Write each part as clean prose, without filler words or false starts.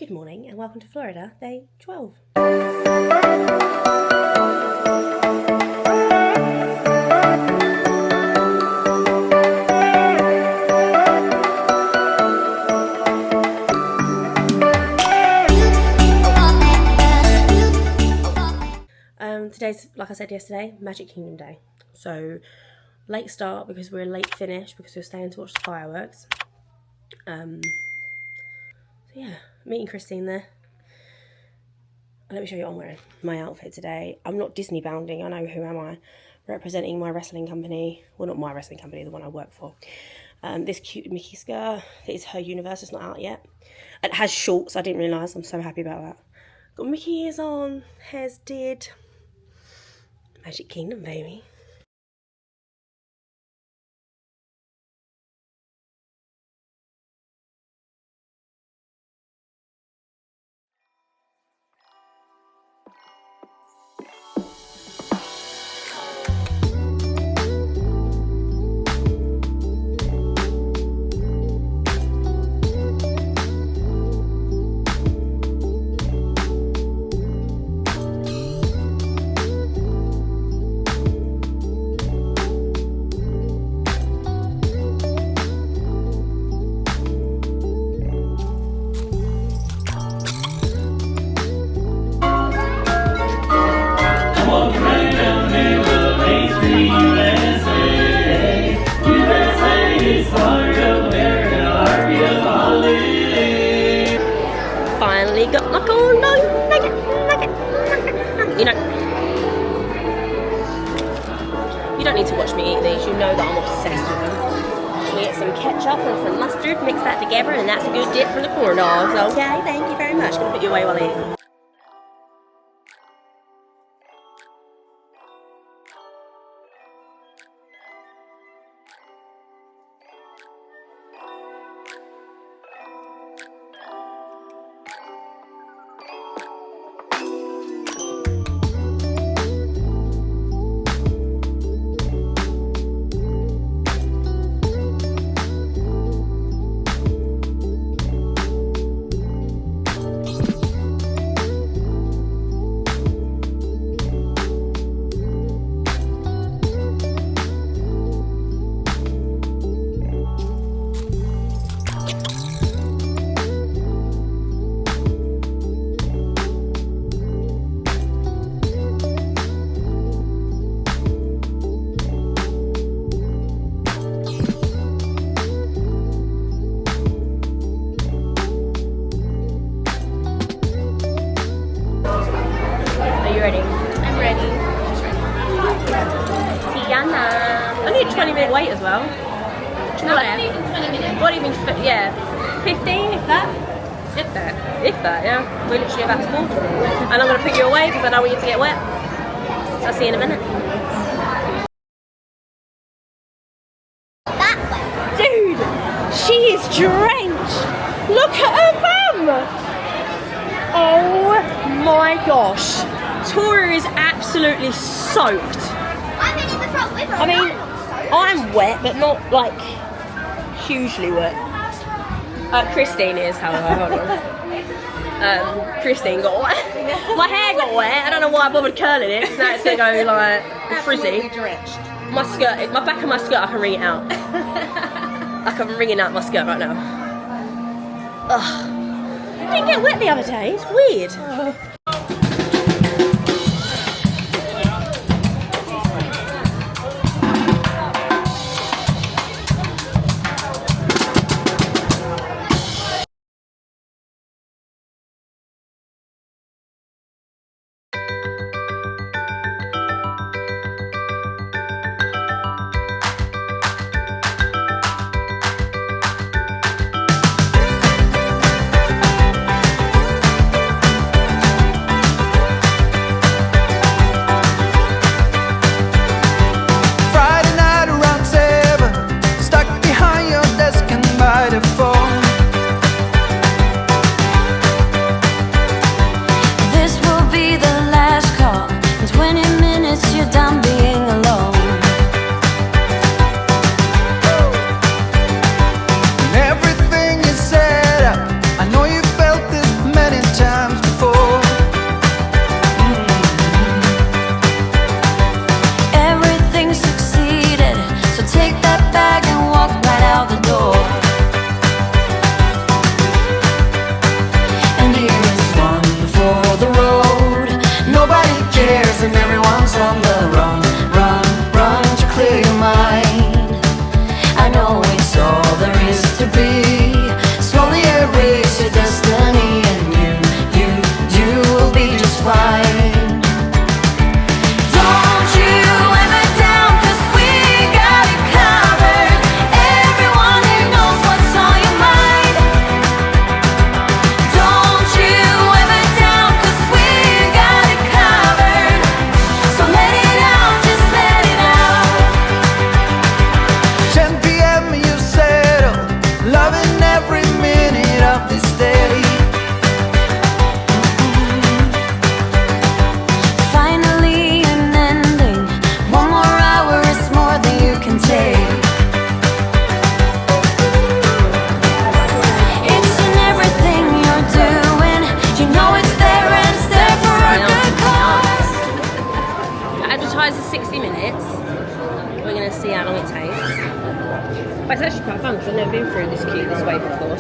Good morning and welcome to Florida, day 12. Today's, like I said yesterday, Magic Kingdom Day. So, late start because we're late finish because we're staying to watch the fireworks. So yeah, meeting Christine there. Let me show you what I'm wearing. My outfit today. I'm not Disney bounding. I know who am I. Representing my wrestling company. Well, not my wrestling company, the one I work for. This cute Mickey skirt. It is her universe. It's not out yet. It has shorts. I didn't realise. I'm so happy about that. Got Mickey ears on. Hair's did. Magic Kingdom, baby. Finally got my corn dog nugget. You don't need to watch me eat these. You know that I'm obsessed with them. We get some ketchup and some mustard, mix that together, and that's a good dip for the corn dogs. Okay, thank you very much. Gonna put you away while I eat. Ready? I'm ready. She's ready. Tiana. I need a 20-minute wait as well. Not even 20 minutes. What do you mean? Yeah, 15 if that. If that, yeah. We're literally about to board. And I'm going to put you away because I don't want you to get wet. So I'll see you in a minute. That way. Dude, she is drenched. Look at her bum. Oh my gosh. Tora is absolutely soaked. I've been in the front with her. I mean, I'm wet, but not like hugely wet. Christine is, however. Hold on. Christine got wet. My hair got wet. I don't know why I bothered curling it, because now it's gonna go like frizzy. My skirt, my back of my skirt, I can wring it out. Like I'm wringing out my skirt right now. Ugh. I didn't get wet the other day. It's weird.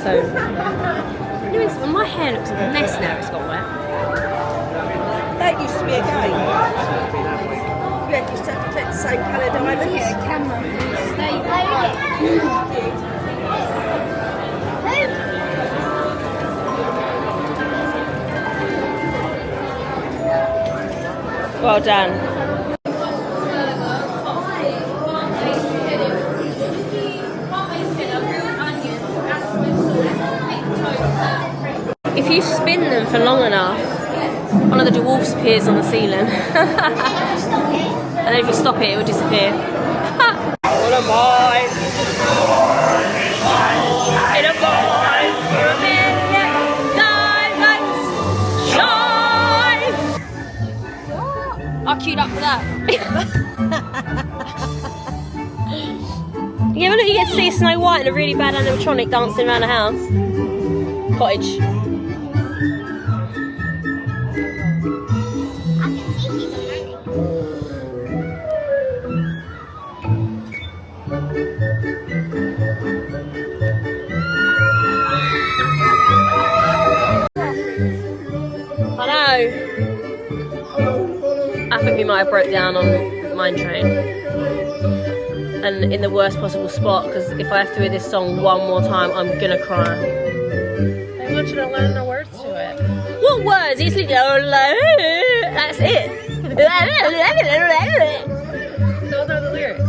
So, anyways, my hair looks a mess now. It's got wet. That used to be a game. You had to collect the same colour diamonds. Get a camera. Stay Well done. If you spin them for long enough, one of the dwarfs appears on the ceiling. And then if you stop it, it will disappear. What am I? In a boy, for a million diamonds shine. I queued up for that. Yeah, but look, you get to see Snow White and a really bad animatronic dancing around the house. Cottage. I think we might have broke down on Mine Train, and in the worst possible spot, because if I have to hear this song one more time, I'm gonna cry. They want you to learn the words to it. What words? It's like, that's it. Those are the lyrics.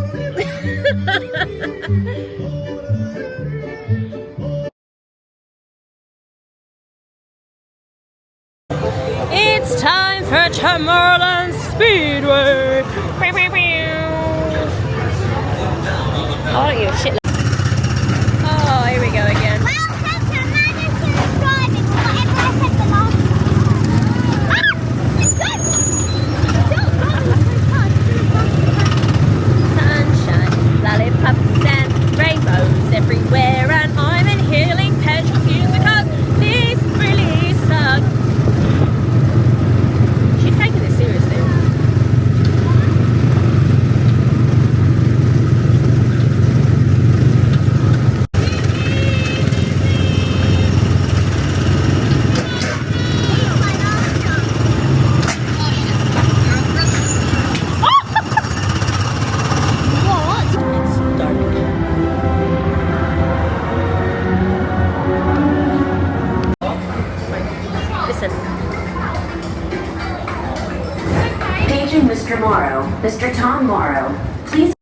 It's time for Tomorrowland Speedway. Oh, you shit. Oh, here we go again. Welcome to Mannequin Driving, or whatever I said the last time. Sunshine, lollipops and rainbows everywhere, and I'm inhaling petrol fumes because this really sucks. She's taking this seriously. Listen. Paging Mr. Morrow, Mr. Tom Morrow, please.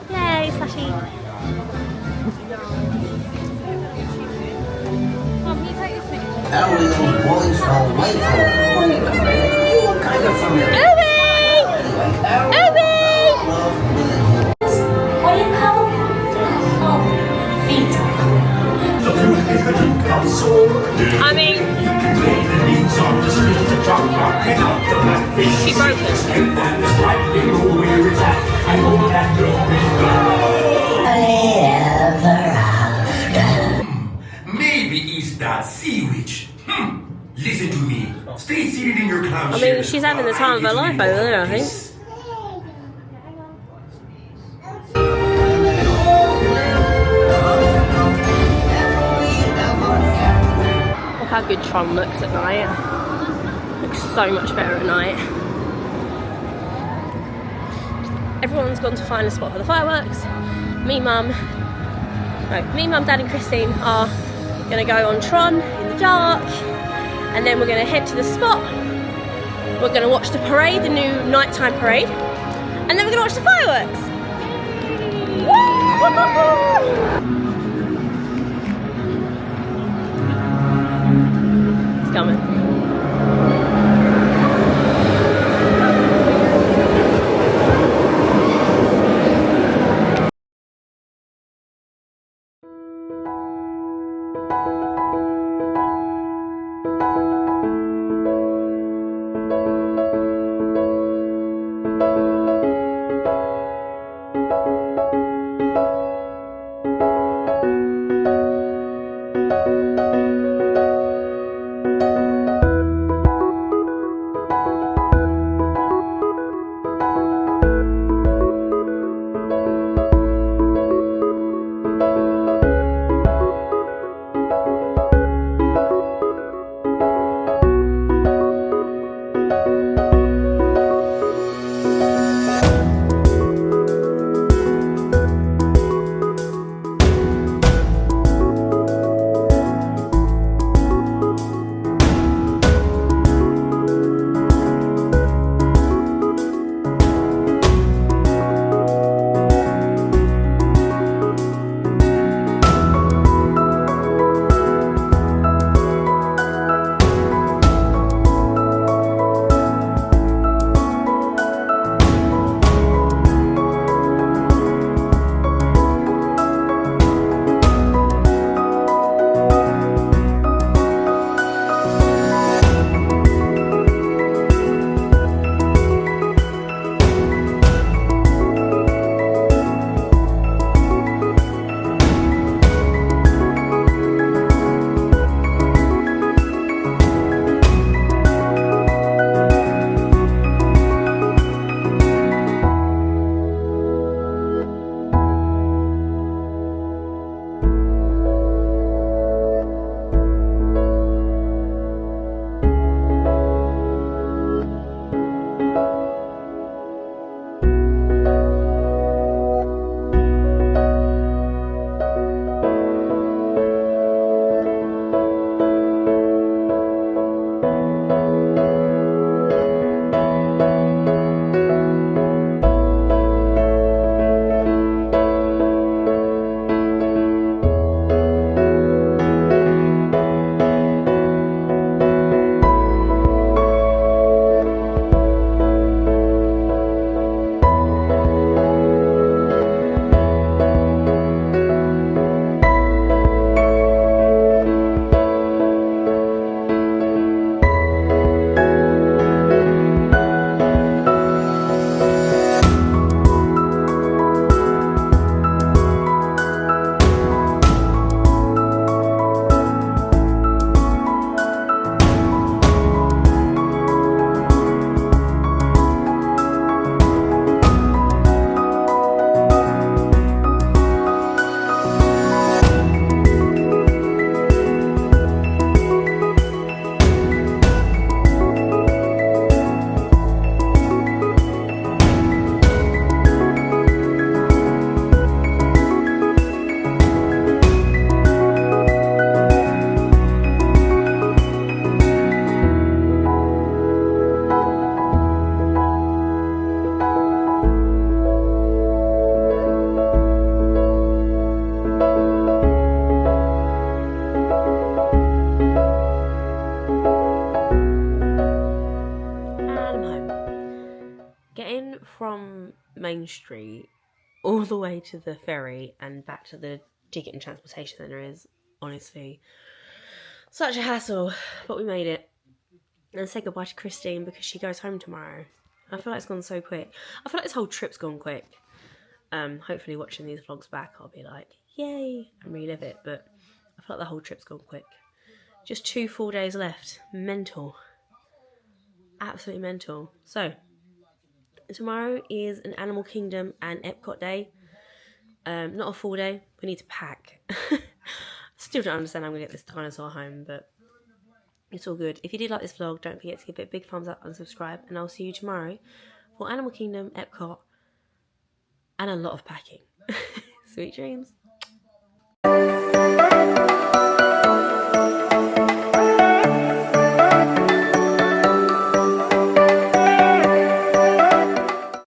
Yay, slushy. How are those boys all white for? Wait a minute, you look kind of familiar. Obi! What do you call them? Oh, feet. I mean, she broke it. Maybe it's that sea witch. Listen to me. Stay seated in your clown I mean, she's having the time of her life over there, I think. Look how good Tron looks at night. Looks so much better at night. Everyone's gone to find a spot for the fireworks. Me, Mum, Dad and Christine are going to go on Tron in the dark, and then we're going to head to the spot. We're going to watch the parade, the new nighttime parade, and then we're going to watch the fireworks. It's coming. Cannon Street all the way to the ferry and back to the ticket and transportation centre is honestly such a hassle, but we made it. And say goodbye to Christine because she goes home tomorrow. I feel like it's gone so quick. I feel like this whole trip's gone quick. Hopefully watching these vlogs back I'll be like, yay, and relive it, but I feel like the whole trip's gone quick. Just 2 full days left. Mental. Absolutely mental. So, tomorrow is an Animal Kingdom and Epcot day. Not a full day. We need to pack. Still don't understand how I'm going to get this dinosaur home, but it's all good. If you did like this vlog, don't forget to give it a big thumbs up and subscribe, and I'll see you tomorrow for Animal Kingdom, Epcot, and a lot of packing. Sweet dreams.